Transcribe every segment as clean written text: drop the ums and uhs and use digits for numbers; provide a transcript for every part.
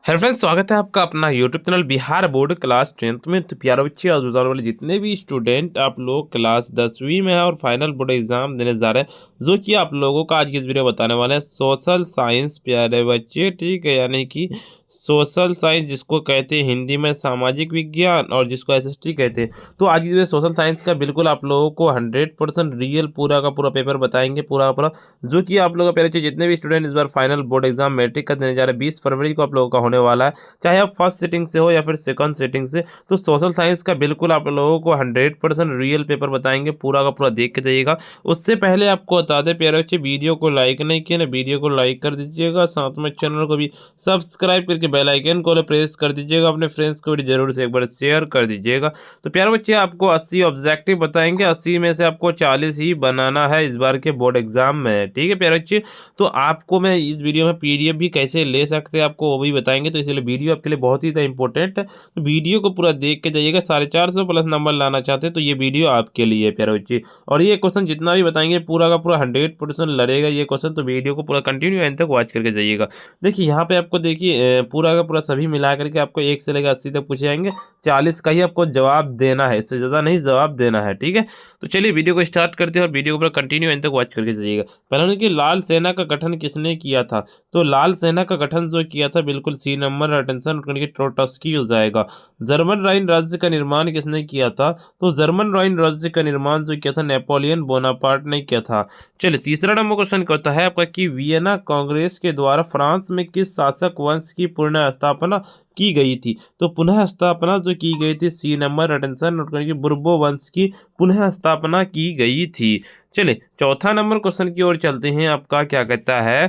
Hello friends, स्वागत है आपका अपना YouTube channel Bihar board class 10th में। तो प्यारे बच्चे और बुजुर्ग वाले जितने भी स्टूडेंट आप लोग क्लास 10वीं में है और फाइनल बोर्ड एग्जाम देने जा रहे हैं, जो कि आप लोगों का आज की इस वीडियो बताने वाले हैं सोशल साइंस। प्यारे बच्चे, ठीक है, यानी कि सोशल साइंस जिसको कहते हैं हिंदी में सामाजिक विज्ञान और जिसको एसएसटी कहते हैं। तो आज इस सोशल साइंस का बिल्कुल आप लोगों को 100% रियल पूरा का पूरा पेपर बताएंगे, पूरा का पूरा, जो कि आप लोगों का प्यारे जितने भी स्टूडेंट इस बार फाइनल बोर्ड एग्जाम मैट्रिक का देने जा रहे हैं 20 फरवरी को आप लोगों का होने वाला है, चाहे आप फर्स्ट सीटिंग से हो या फिर सेकंड सीटिंग से। तो सोशल साइंस का बिल्कुल आप लोगों को 100% रियल पेपर बताएंगे, पूरा का पूरा देख के जाइएगा। उससे पहले आपको बता दें प्यारे बच्चे, वीडियो को लाइक नहीं किया ना, वीडियो को लाइक कर दीजिएगा, साथ में चैनल को भी सब्सक्राइब करके बेल आइकन को प्रेस कर दीजिएगा, अपने फ्रेंड्स को भी जरूर से एक बार शेयर कर दीजिएगा। तो प्यारे बच्चे, आपको 80 ऑब्जेक्टिव बताएंगे, 80 में से आपको 40 ही बनाना है इस बार के बोर्ड एग्जाम में, ठीक है प्यारे बच्चे। तो आपको मैं इस वीडियो में पीडीएफ भी कैसे ले सकते हैं आपको वो भी बताएंगे, तो इसलिए वीडियो आपके लिए बहुत ही इंपॉर्टेंट है। तो वीडियो को पूरा देख के जाइएगा। 450 प्लस नंबर लाना चाहते हैं तो ये वीडियो आपके लिए है प्यारे बच्चे। और ये क्वेश्चन जितना भी बताएंगे पूरा का पूरा 100% लड़ेगा ये क्वेश्चन, तो वीडियो को पूरा कंटिन्यू एंड तक वॉच करके जाइएगा। देखिए यहाँ पे आपको देखिए पूरा का पूरा सभी मिला करके आपको 1 से लेकर 80 तक पूछे जाएंगे, 40 का ही आपको जवाब देना है, इससे ज़्यादा नहीं जवाब देना है, ठीक है। तो चलिए वीडियो को स्टार्ट करते हैं और वीडियो को पूरा कंटिन्यू एंड तक वॉच करके जाइएगा। पहले उनकी लाल सेना का गठन किसने किया था? तो लाल सेना का गठन जो किया था बिल्कुल सी नंबर, अटेंशन करके ट्रोट्स्की हो जाएगा। जर्मन राइन राज्य का निर्माण किसने किया था? तो जर्मन राइन राज्य का निर्माण जो किया था नेपोलियन बोनापार्ट ने किया था। चलिए तीसरा नंबर क्वेश्चन कहता है आपका कि वियना कांग्रेस के द्वारा फ्रांस में किस शासक वंश की पुनः स्थापना की गई थी? तो पुनः स्थापना जो की गई थी सी नंबर, अटेंशन नोट करके बुर्बो वंश की पुनः स्थापना की गई थी। चलिए चौथा नंबर क्वेश्चन की ओर चलते हैं। आपका क्या कहता है,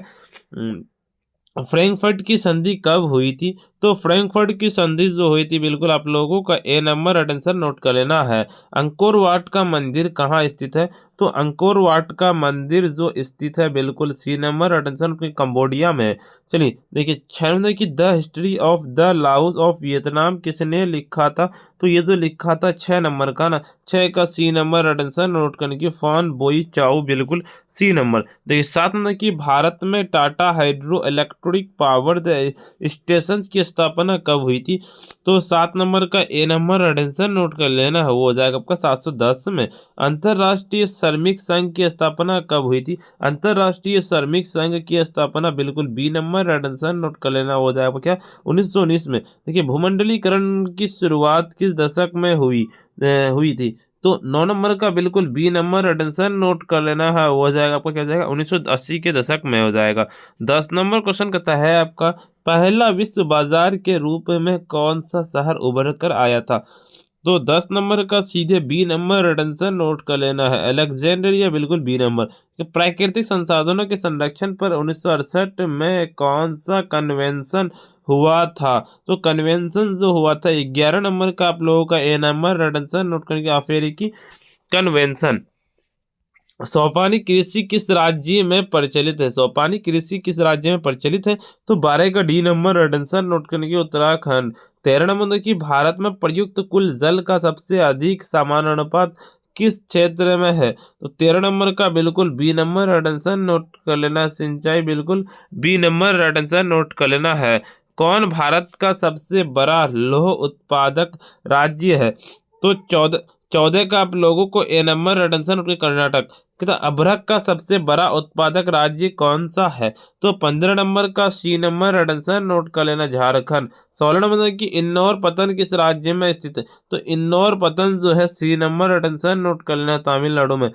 फ्रैंकफर्ट की संधि कब हुई थी? तो फ्रैंकफर्ट की संधि जो हुई थी बिल्कुल आप लोगों का ए नंबर, अटेंशन नोट कर लेना है। अंकोर वाट का मंदिर कहाँ स्थित है? तो अंकोर वाट का मंदिर जो स्थित है बिल्कुल सी नंबर, अटेंशन कंबोडिया में। चलिए देखिए 6 नंबर की the history of the Laos of Vietnam किसने लिखा था? तो ये जो लिखा था 6 नंबर का ना, 6 का सी नंबर, अटेंशन नोट करने की फॉन बोई चाओ, बिल्कुल सी नंबर। देखिए 7 नंबर की भारत में Tata hydro electric power station की स्थापना कब हुई थी? तो 7 नंबर का ए नंबर, अटेंशन नोट कर लेना है, वो हो जाएगा आपका 710 में। अंतरराष्ट्रीय श्रमिक संघ की स्थापना कब हुई थी? अंतरराष्ट्रीय श्रमिक संघ की स्थापना बिल्कुल बी नंबर, अटेंशन नोट कर लेना, हो जाएगा क्या 1919 में। देखिए भूमंडलीकरण की शुरुआत किस दशक में हुई थी? तो 9 नंबर का बिल्कुल बी नंबर, अटेंशन नोट कर लेना है, हो जाएगा आपका क्या हो जाएगा 1980 के दशक में हो जाएगा। 10 नंबर क्वेश्चन कहता है आपका पहला विश्व बाजार के रूप में कौन सा शहर उभर कर आया था? तो 10 नंबर का सीधे बी नंबर, अटेंशन नोट कर लेना है, अलेक्जेंड्रिया, बिल्कुल बी नंबर। कि प्राकृतिक संसाधनों के संरक्षण पर 1968 में कौन सा कन्वेंशन हुआ था? तो कन्वेंशन जो हुआ था 11 नंबर का आप लोगों का ए नंबर, अटेंशन नोट करके अफ्रीकी कन्वेंशन। सोपानी कृषि किस राज्य में प्रचलित है? सोपानी कृषि किस राज्य में प्रचलित है? तो 12 का डी नंबर, अटेंशन नोट करने की उत्तराखंड। 13 नंबर की भारत में प्रयुक्त कुल जल का सबसे अधिक समानुपात किस क्षेत्र में है? तो 13 नंबर का बिल्कुल बी नंबर, अटेंशन नोट कर लेना, सिंचाई, बिल्कुल बी नंबर, अटेंशन नोट कर लेना है। कौन भारत का सबसे बड़ा लौह उत्पादक राज्य है? तो 14 का आप लोगों को ए नंबर, अटेंशन उनके कर्नाटक। कितना अभ्रक का सबसे बड़ा उत्पादक राज्य कौन सा है? तो 15 नंबर का सी नंबर, अटेंशन नोट कर लेना, झारखंड। 16 नंबर की इंदौर पतन किस राज्य में स्थित है? तो इंदौर पतन जो है सी नंबर, अटेंशन नोट कर लेना, तमिलनाडु में।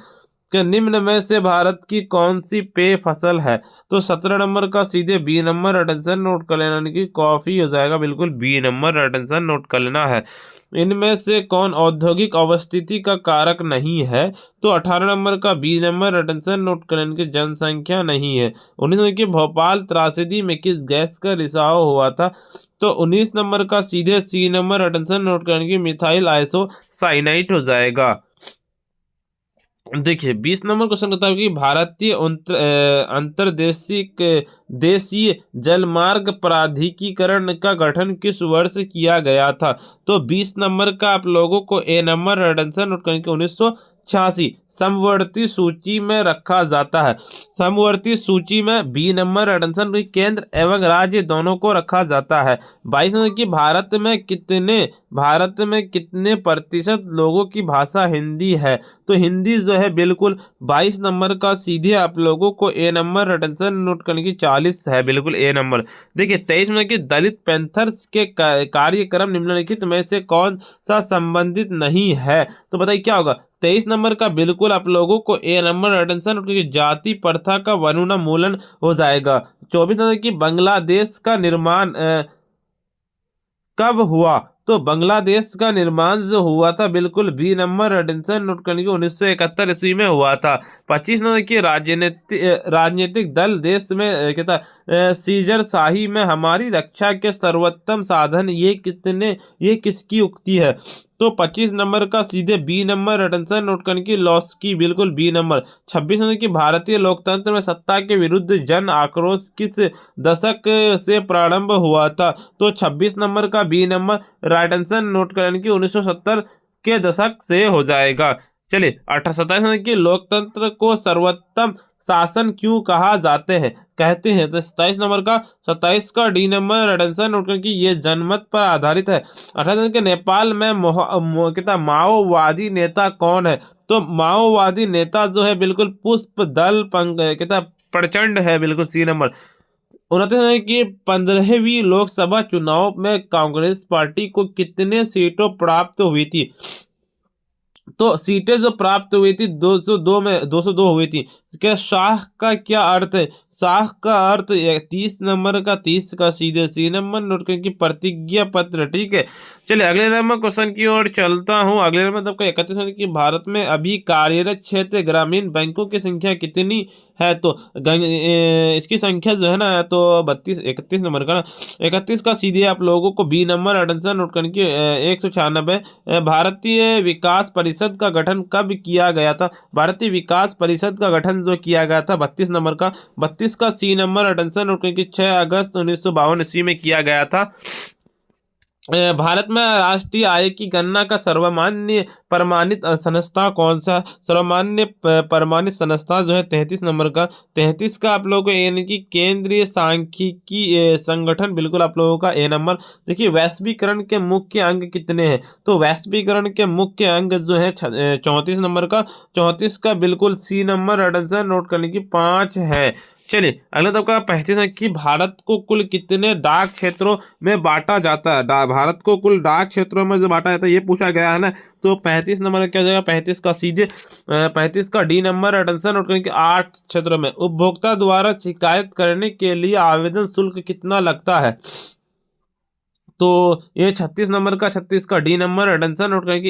कि निम्न में से भारत की कौन सी पेय फसल है? तो 17 नंबर का सीधे बी नंबर, अटेंशन नोट कर लेना, यानी कि कॉफी हो जाएगा, बिल्कुल बी नंबर, अटेंशन नोट कर लेना है। इनमें से कौन औद्योगिक अवस्थिति का कारक नहीं है? तो 18 नंबर का बी नंबर, अटेंशन नोट कर लेना, कि जनसंख्या नहीं है। 19 नंबर की भोपाल त्रासदी में किस गैस का रिसाव हुआ था? तो 19 नंबर का सीधे सी नंबर, अटेंशन नोट करने की मिथाइल आइसोसाइनाइट हो जाएगा। देखिए 20 नंबर क्वेश्चन कहता है कि भारतीय अंतर्देशीय देशीय जलमार्ग प्राधिकरण का गठन किस वर्ष किया गया था? तो 20 नंबर का आप लोगों को ए नंबर, अटेंशन नोट करने के 86 समवर्ती सूची में रखा जाता है। समवर्ती सूची में बी नंबर अटेंशन केंद्र एवं राज्य दोनों को रखा जाता है। 22 नंबर की भारत में कितने प्रतिशत लोगों की भाषा हिंदी है? तो हिंदी जो है बिल्कुल 22 नंबर का सीधे आप लोगों को ए नंबर अटेंशन नोट करने की 40 है, बिल्कुल ए नंबर। देखिए 23 नंबर की दलित पैंथर्स के कार्यक्रम निम्नलिखित में से कौन सा संबंधित नहीं है? तो बताइए क्या होगा? 23 नंबर का बिल्कुल आप लोगों को ए नंबर अटेंशन क्योंकि जाति प्रथा का वनुन्मूलन हो जाएगा। 24 नंबर की बांग्लादेश का निर्माण कब हुआ? तो बांग्लादेश का निर्माण जो हुआ था बिल्कुल बी नंबर अटेंशन नोट करने की 1971 ईस्वी में हुआ था। 25 नंबर की राजनीतिक दल देश में कहता सीजर शाही में हमारी रक्षा के सर्वोत्तम साधन ये किसकी उक्ति है? तो 25 नंबर का सीधे बी नंबर अटेंशन नोट करने की लॉस की बिल्कुल बी नंबर। 26 नंबर की भारतीय लोकतंत्र में सत्ता के विरुद्ध जन आक्रोश किस दशक से प्रारंभ हुआ था? तो 26 नंबर का B number right answer note करने की 1970 के दशक से हो जाएगा। चलिए 27 नंबर की लोकतंत्र को सर्वोत्तम शासन क्यों कहा जाते हैं कहते हैं? तो 27 का डी नंबर अटेंशन नोट करके ये जनमत पर आधारित है। 28 के नेपाल में माओवादी नेता कौन है? तो माओवादी नेता जो है बिल्कुल पुष्प दल प्रचंड है, बिल्कुल सी नंबर। 29 की 15वीं लोकसभा चुनाव में कांग्रेस पार्टी को कितने सीटों प्राप्त हुई थी? तो सीटें जो प्राप्त हुई थी 202 में 202 हुई थी। क्या शाह का क्या अर्थ है? शाह का अर्थ 30 नंबर का 30 का सीधे सी नंबर नोट करके प्रतिज्ञा पत्र। ठीक है, चलिए अगले नंबर क्वेश्चन की ओर चलता हूँ। अगले नंबर आपका 31 नंबर की भारत में अभी कार्यरत क्षेत्र ग्रामीण बैंकों की संख्या कितनी है? तो इसकी संख्या जो है ना तो 31 नंबर का ना 31 का सीधे आप लोगों को बी नंबर अटेंशन नोट करने की 196। भारतीय विकास परिषद का गठन कब किया गया था? भारतीय विकास परिषद का गठन जो किया गया था 32 नंबर का 32 का सी नंबर अटेंशन नोट करने की 6 अगस्त 1952 ईस्वी में किया गया था। भारत में राष्ट्रीय आय की गणना का सर्वमान्य प्रमाणित संस्था कौन सा? सर्वमान्य प्रमाणित संस्था जो है 33 नंबर का 33 का आप लोगों को यानी कि केंद्रीय सांख्यिकी संगठन बिल्कुल आप लोगों का ए नंबर। देखिए वैश्वीकरण के मुख्य अंग कितने हैं? तो वैश्वीकरण के मुख्य अंग जो है 34 नंबर का 34 का बिल्कुल सी नंबर अटेंशन नोट करने की 5 है। चलिए अगला तो आपका 35 कि भारत को कुल कितने डाक क्षेत्रों में बांटा जाता है? भारत को कुल डाक क्षेत्रों में जो बांटा जाता है ये पूछा गया है ना। तो 35 नंबर का क्या हो जाएगा? 35 का सीधे 35 का डी नंबर अटेंशन नोट करने के 8 क्षेत्रों में। उपभोक्ता द्वारा शिकायत करने के लिए आवेदन शुल्क कितना लगता है? तो ये 36 नंबर का 36 का डी नंबर अटेंशन नोट करें कि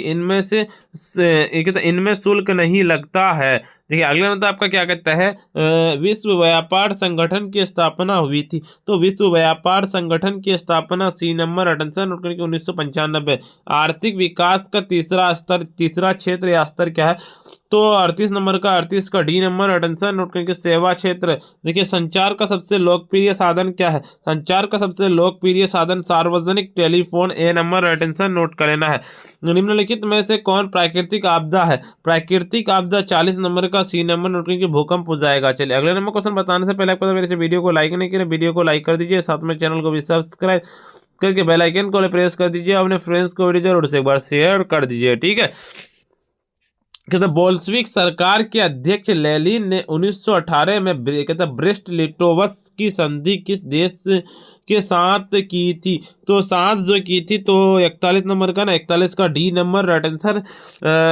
इनमें शुल्क नहीं लगता है। देखिए अगला मतलब आपका क्या कहता है? विश्व व्यापार संगठन की स्थापना हुई थी। तो विश्व व्यापार संगठन की स्थापना सी नंबर अटेंशन नोट करें कि 1995। आर्थिक विकास का तीसरा क्षेत्र या स्तर क्या है? तो 38 नंबर का 38 का डी नंबर अटेंशन नोट करके सेवा क्षेत्र। देखिए संचार का सबसे लोकप्रिय साधन क्या है? संचार का सबसे लोकप्रिय साधन सार्वजनिक टेलीफोन ए नंबर अटेंशन नोट कर लेना है। निम्नलिखित में से कौन प्राकृतिक आपदा है? प्राकृतिक आपदा 40 नंबर का सी नंबर नोट करके भूकंप हो जाएगा। चलिए अगले नंबर क्वेश्चन बताने से पहले आपको मेरे वीडियो को लाइक नहीं किया, वीडियो को लाइक कर दीजिए, साथ में चैनल को भी सब्सक्राइब करके बेल आइकन को प्रेस कर दीजिए। अपने फ्रेंड्स को वीडियो जरूर से एक बार शेयर कर दीजिए। ठीक है, कहते बोल्शेविक सरकार के अध्यक्ष लेनिन ने 1918 में ब्रेस्ट लिटोवस की संधि किस देश के साथ की थी? तो साथ जो की थी तो 41 नंबर का ना 41 का डी नंबर अटेंशन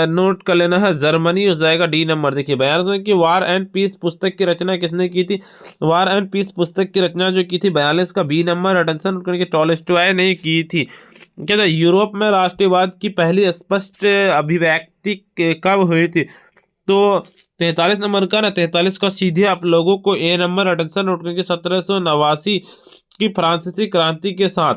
नोट कर लेना है, जर्मनी हो जाएगा डी नंबर। देखिए 42 की वार एंड पीस पुस्तक की रचना किसने की थी? वार एंड पीस पुस्तक की रचना जो की थी 42 का बी नंबर अटेंशन नोट करके टॉलस्टॉय ने की थी। कहते हैं यूरोप में राष्ट्रवाद की पहली स्पष्ट अभिव्यक्ति कब हुई थी? तो 43 नंबर का ना 43 का सीधे आप लोगों को ए नंबर अटेंशन नोट करके 1789 की फ्रांसीसी क्रांति के साथ।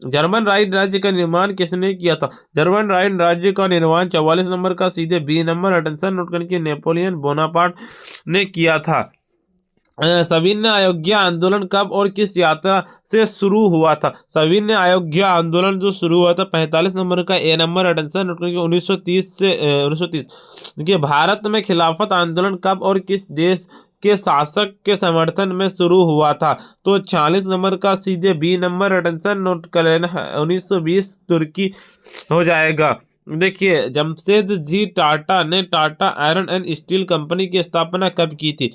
जर्मन राइट राज्य का निर्माण किसने किया था? जर्मन राइट राज्य का निर्माण 44 नंबर का सीधे बी नंबर अटेंशन नोट करके नेपोलियन बोनापार्ट ने किया था। सविनय अयोध्या आंदोलन कब और किस यात्रा से शुरू हुआ था? सविनय अयोध्या आंदोलन जो शुरू हुआ था 45 नंबर का ए नंबर आंसर नोट करेंगे 1930 से 1930। देखिए भारत में खिलाफत आंदोलन कब और किस देश के शासक के समर्थन में शुरू हुआ था? तो 40 नंबर का सीधे बी नंबर आंसर नोट कर लेना है 1920 तुर्की हो जाएगा। देखिए जमशेद जी टाटा ने Tata iron and steel company की स्थापना कब की थी?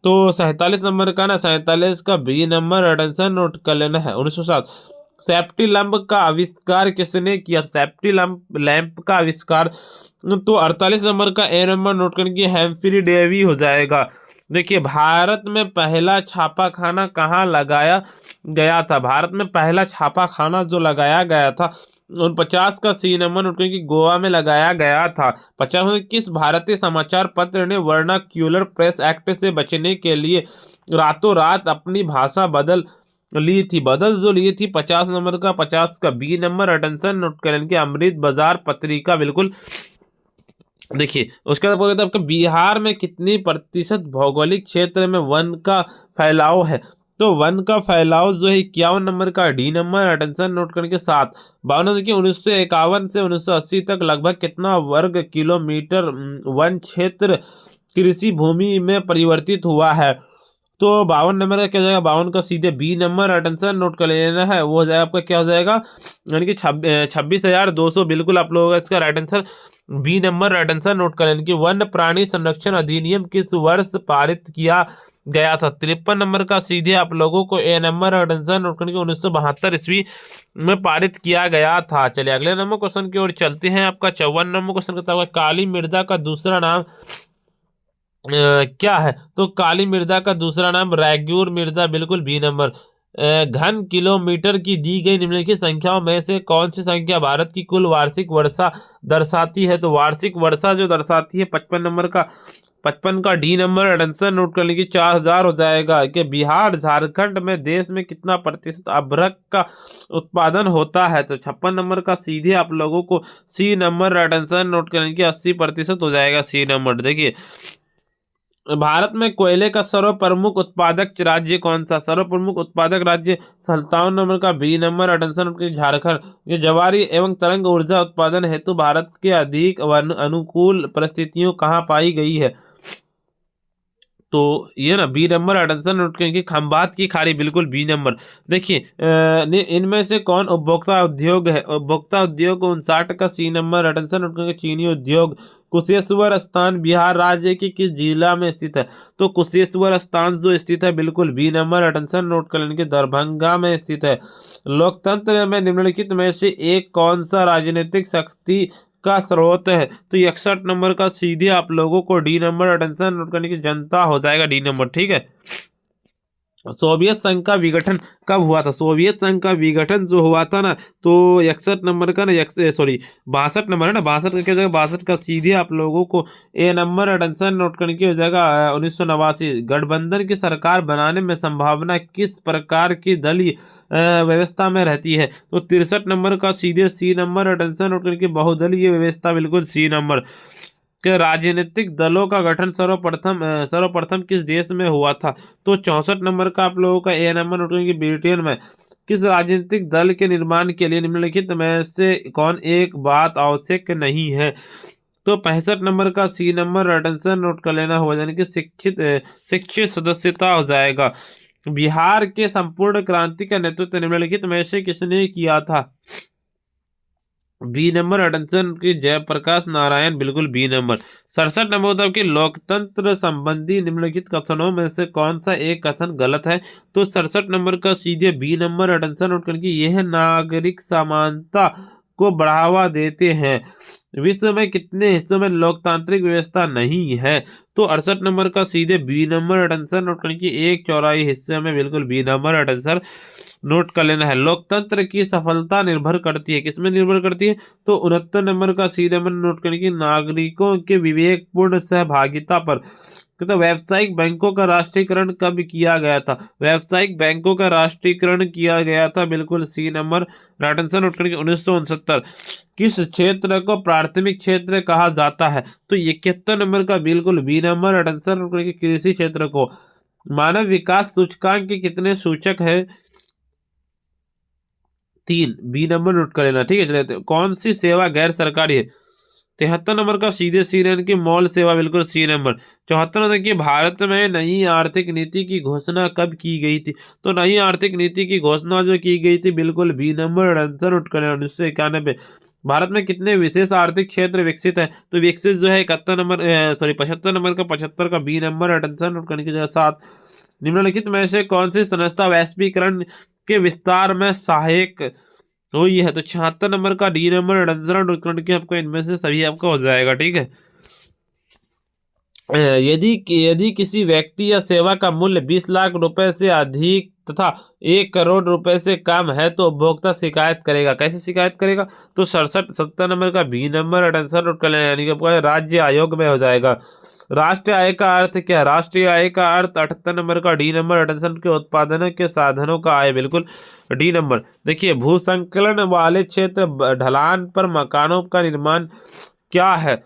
तो 47 नंबर का ना 47 का बी नंबर आंसर नोट कर लेना है 1907। सेफ्टी लैंप का आविष्कार किसने किया? सेफ्टी लैंप लैंप का आविष्कार तो 48 नंबर का ए नंबर नोट करके हेम्फ्री डेवी हो जाएगा। देखिए भारत में पहला छापाखाना कहाँ लगाया गया था? भारत में पहला छापाखाना जो लगाया गया था 49 का सी नंबर नोट करें कि गोवा में लगाया गया था। 50 में किस भारतीय समाचार पत्र ने वर्नाक्यूलर प्रेस एक्ट से बचने के लिए रातों रात अपनी भाषा बदल ली थी? बदल जो ली थी 50 नंबर का 50 का बी नंबर आंसर नोट करें कि अमृत बाजार पत्रिका बिल्कुल। देखिए उसके बाद बोलते आपका बिहार में कितनी प्रतिशत भौगोलिक क्षेत्र में वन का फैलाव है? तो वन का फैलाव जो है 51 नंबर का डी नंबर आंसर नोट करके 7। 52 देखिए 1951 से 1980 तक लगभग कितना वर्ग किलोमीटर वन क्षेत्र कृषि भूमि में परिवर्तित हुआ है? तो 52 नंबर का क्या हो जाएगा? 52 का सीधे बी नंबर आंसर नोट कर लेना है, वो हो जाएगा आपका क्या हो जाएगा यानी कि 26,200 बिल्कुल आप लोगों का इसका right answer B number right answer note कर लेना कि वन्य प्राणी संरक्षण अधिनियम किस वर्ष पारित किया गया था? 53 नंबर का सीधे आप लोगों को ए नंबर और आंसर नोट करने के 1972 ईस्वी में पारित किया गया था। चलिए अगले नंबर क्वेश्चन की ओर चलते हैं। आपका 54 नंबर क्वेश्चन कहता है काली मृदा का दूसरा नाम क्या है? तो काली मृदा का दूसरा नाम रैग्यूर मृदा बिल्कुल बी नंबर। घन किलोमीटर की दी गई निम्नलिखित संख्याओं में से कौन सी संख्या भारत की कुल वार्षिक वर्षा दर्शाती है? तो वार्षिक वर्षा जो दर्शाती है 55 नंबर का 55 का डी नंबर आंसर नोट कर लीजिए 4000 हो जाएगा कि बिहार झारखंड में देश में कितना प्रतिशत अभ्रक का उत्पादन होता है? तो 56 नंबर का सीधे आप लोगों को सी नंबर आंसर नोट कर लीजिए 80% हो जाएगा सी नंबर। देखिए भारत में कोयले का सर्वप्रमुख उत्पादक राज्य कौन सा? सर्वप्रमुख उत्पादक राज्य 57 नंबर का बी नंबर आंसर झारखंड। ये जवारी एवं तरंग ऊर्जा उत्पादन हेतु भारत के अधिक अनुकूल परिस्थितियों कहाँ पाई गई है? तो ये ना बी नंबर आंसर नोट करेंगे खंबात की खाड़ी बिल्कुल बी नंबर। देखिए इनमें से कौन उपभोक्ता उद्योग है? उपभोक्ता उद्योग 59 का सी नंबर आंसर नोट करेंगे चीनी उद्योग। कुशेश्वर स्थान बिहार राज्य के किस जिला में स्थित है? तो कुशेश्वर स्थान जो स्थित है बिल्कुल बी नंबर आंसर नोट कर लेंगे दरभंगा में स्थित है। लोकतंत्र में निम्नलिखित में से एक कौन सा राजनीतिक शक्ति का स्रोत है? तो 61 नंबर का सीधे आप लोगों को डी नंबर आंसर नोट करने की जनता हो जाएगा डी नंबर। ठीक है सोवियत संघ का विघटन कब हुआ था? सोवियत संघ का विघटन जो हुआ था ना तो 61 नंबर का ना सॉरी 62 नंबर है ना 62 का क्या हो जाएगा 62 का सीधे आप लोगों को ए नंबर आंसर नोट करने की हो जाएगा 1989। गठबंधन की सरकार बनाने में संभावना किस प्रकार की दलीय व्यवस्था में रहती है? तो 63 नंबर का सीधे सी नंबर आंसर नोट करके बहुदलीय व्यवस्था बिल्कुल सी नंबर। के राजनीतिक दलों का गठन सर्वप्रथम किस देश में हुआ था? तो 64 नंबर का आप लोगों का ए नंबर नोट करेंगे ब्रिटेन में। किस राजनीतिक दल के निर्माण के लिए निम्नलिखित में से कौन एक बात आवश्यक नहीं है? तो 65 नंबर का सी नंबर आंसर नोट कर लेना होगा यानी कि शिक्षित सदस्यता हो जाएगा। बिहार के संपूर्ण क्रांति का नेतृत्व निम्नलिखित में से किसने किया था? बी नंबर आंसर की जयप्रकाश नारायण बिल्कुल बी नंबर। 67 नंबर होता है कि लोकतंत्र संबंधी निम्नलिखित कथनों में से कौन सा एक कथन गलत है? तो 67 नंबर का सीधे बी नंबर आंसर नोट करके यह नागरिक समानता को बढ़ावा देते हैं। विश्व में कितने हिस्सों में लोकतांत्रिक व्यवस्था नहीं है? तो 68 नंबर का सीधे बी नंबर आंसर नोट करने की एक चौराही हिस्से में बिल्कुल बी नंबर आंसर नोट कर लेना है। लोकतंत्र की सफलता निर्भर करती है किसमें निर्भर करती है? तो 69 नंबर का सी नंबर नोट करने की नागरिकों के विवेकपूर्ण सहभागिता पर। तो व्यावसायिक बैंकों का राष्ट्रीयकरण कब किया गया था? व्यावसायिक बैंकों का राष्ट्रीयकरण किया गया था बिल्कुल C number right answer note करके 1969। किस क्षेत्र को प्राथमिक क्षेत्र कहा जाता है? तो 71 नंबर का बिल्कुल B number right answer note करके कृषि क्षेत्र को। मानव विकास सूचकांक के कितने सूचक है? 3, बी नंबर नोट कर लेना। ठीक है, चलिए तो कौन सी सेवा गैर सरकारी है? 73 नंबर का सीधे सी रन की मॉल सेवा, बिल्कुल सी नंबर। 74 नंबर की भारत में नई आर्थिक नीति की घोषणा कब की गई थी? तो नई आर्थिक नीति की घोषणा जो की गई थी, बिल्कुल बी नंबर आंसर नोट कर लेना। 1991। भारत में कितने विशेष आर्थिक क्षेत्र विकसित है? तो विकसित जो है 71 नंबर, सॉरी 75 नंबर का, 75 का बी नंबर आंसर नोट करने की जगह 7। निम्नलिखित में से कौन सी संस्था वैश्वीकरण के विस्तार में सहायक हुई है? तो 76 नंबर का डी नंबर आंसर नोट करके आपको इनमें से सभी आपका हो जाएगा। ठीक है, यदि यदि किसी व्यक्ति या सेवा का मूल्य 20 लाख रुपए से अधिक तथा 1 करोड़ रुपए से कम है तो उपभोक्ता शिकायत करेगा। कैसे शिकायत करेगा? तो 67 नंबर का बी नंबर आंसर नोट कर लेना, यानी कि आपका राज्य आयोग में हो जाएगा। राष्ट्रीय आय का अर्थ क्या है? राष्ट्रीय आय का अर्थ 78 नंबर का डी नंबर आंसर के उत्पादन के साधनों का आय, बिल्कुल डी नंबर। देखिए, भूसंकलन वाले क्षेत्र ढलान पर मकानों का निर्माण क्या है?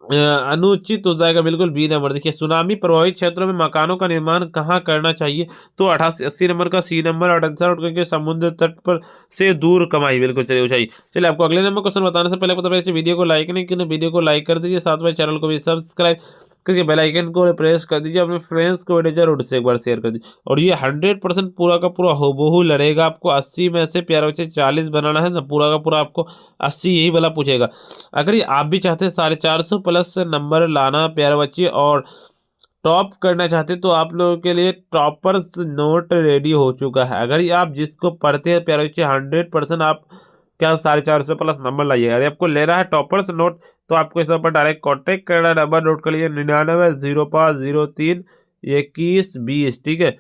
अनुचित हो जाएगा, बिल्कुल बी नंबर। देखिए, सुनामी प्रभावित क्षेत्रों में मकानों का निर्माण कहाँ करना चाहिए? तो 88 नंबर का सी नंबर और आंसर आउट करके समुद्र तट पर से दूर कमाई, बिल्कुल। चलिए ऊंचाई। चलिए, आपको अगले नंबर क्वेश्चन बताने से पहले आपको इस वीडियो को लाइक नहीं किया, वीडियो को लाइक कर दीजिए, साथ में चैनल को भी सब्सक्राइब करके बेल आइकन को प्रेस कर दीजिए, अपने फ्रेंड्स को वीडियो जरूर से एक बार शेयर कर दीजिए। और ये 100% पूरा का पूरा हूबहू लड़ेगा। आपको 80 में से प्यारे बच्चे 40 बनाना है ना, पूरा का पूरा आपको 80 यही वाला पूछेगा। अगर ये आप भी चाहते हैं 450 प्लस से नंबर लाना प्यारे बच्चे और टॉप करना चाहते तो आप लोगों के लिए टॉपर्स नोट रेडी हो चुका है। अगर ये आप जिसको पढ़ते हैं प्यारे बच्चे 100% आप क्या 450 प्लस नंबर लाइए। अगर आपको ले रहा है टॉपर्स नोट तो आपको इस पर डायरेक्ट कॉन्टेक्ट करना, नंबर नोट कर लीजिए 9905032120। ठीक है,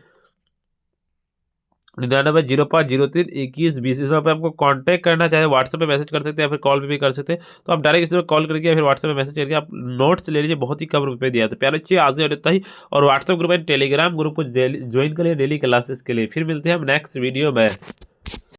9905032120। इस पर आपको कांटेक्ट करना, चाहे व्हाट्सएप पे मैसेज कर सकते हैं या फिर कॉल पे भी कर सकते हैं। तो आप डायरेक्ट इस पर कॉल करके या फिर व्हाट्सएप पे मैसेज करके आप नोट्स ले लीजिए, बहुत ही कम रुपए दिया था प्यारे बच्चे। आज रहता ही, और WhatsApp group and Telegram group को ज्वाइन करिए डेली क्लासेस के लिए। फिर मिलते हैं हम नेक्स्ट वीडियो में।